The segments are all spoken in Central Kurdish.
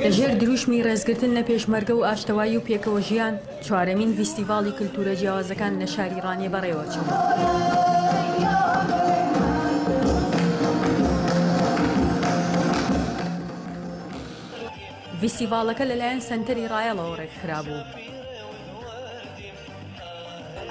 لەژێر دروشمی ڕێزگرتن لە پێشمەرگە و ئاشتەوایی و پێکەوە ژیان چوارەمین فیستیڤاڵی کلتورە جیاوازەکان لە شاری ڕانیە بەڕێوە چوون. فیستیڤاڵەکە لەلایەن سەنتەری ڕایەڵەوە ڕێکخرا بوو.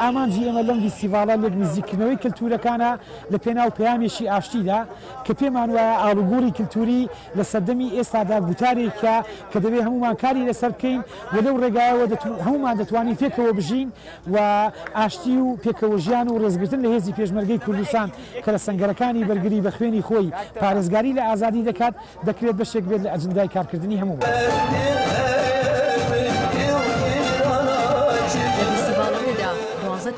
ئامانجی ئێمە لەم فیستیڤاڵە لێک نزیکردنەوەی کلتورەکانە لە پێناو پەیامێکی ئاشتیدا کە پێمان وایە ئاڵوگۆڕی کلتوری لە سەردەمی ئێستادا گوتارێکە کە دەبێت هەمومان کاری لەسەر بکەین و لەو ڕێگایەوە هەمومان دەتوانین پێکەوە بژین و ئاشتی و پێکەوە ژیان و ڕێزگرتن لە هێزی پێشمەرگەی کوردستان کە لە سەنگەرەکانی بەرگری بە خوێنی خۆی پارێزگاری لە ئازادی دەکات دەکرێت بەشێک بێت لە ئەجندای کارکردنی هەموو.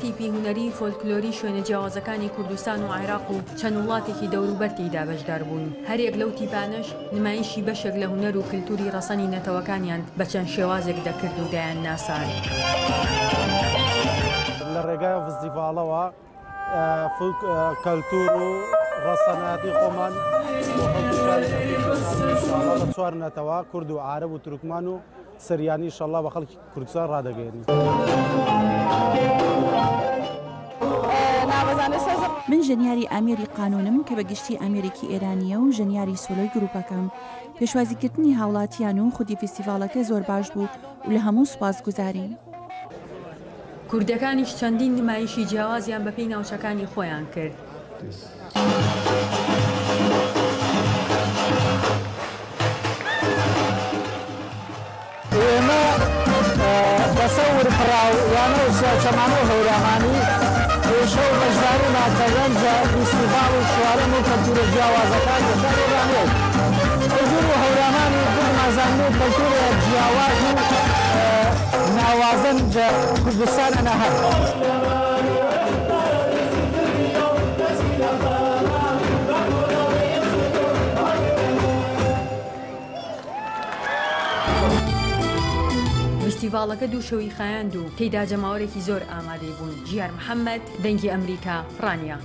تیپی هونەری فۆلکلۆری شوێنە جیاوازەکانی کوردستان و عێراق و چەند وڵاتێکی دەوروبەرتیدا بەشدار بوون. هەرێک لەو تیپانش نمایشی بەشێک لە هونەر و کلتوری ڕەسەنی نەتەوەکانیان بە چەند شێوازێک دەکرد و دایان ناسان. لە ڕێگای فستیڤاڵەوە کەلتور و ڕەسەناتی خۆمان بە چوار نەتەوە کورد و عارەب و تورکمان و سریانی ئینشەڵڵا بە خەڵکی کوردستان ڕادەگەێنین. من ژەنیاری ئامێری قانونم کە بە گشتی ئامێرێکی ئێرانیە و ژەنیاری سۆلۆی گروپەکەم. پێشوازیکردنی هاوڵاتیان و خودی فستیڤاڵەکە زۆر باش بوو و لە هەموو سوپاس گوزارین. کوردەکانیش چەندین نمایشی جیاوازیان بەپێی ناوچەکانی خۆیان کرد. ئێمە بەسەور پڕاویانە و چەمانە و هەورامانی پێشە و بەشداری ناکەرەنجە فستیڤاڵ و شوارەم و کەلتورە جیاوازەکان لە شاری ڕانیە. کەلتور و هەورامانی نازانین و کەلتورە جیاواز و ناوازن لە کوردستان ئەنەهات. فستیڤاڵەکە دوو شەوی خایاند و تێیدا جەماوەرێکی زۆر ئامادەی بوون. ژیار محەممەد، دەنگی ئەمریکا، ڕانیە.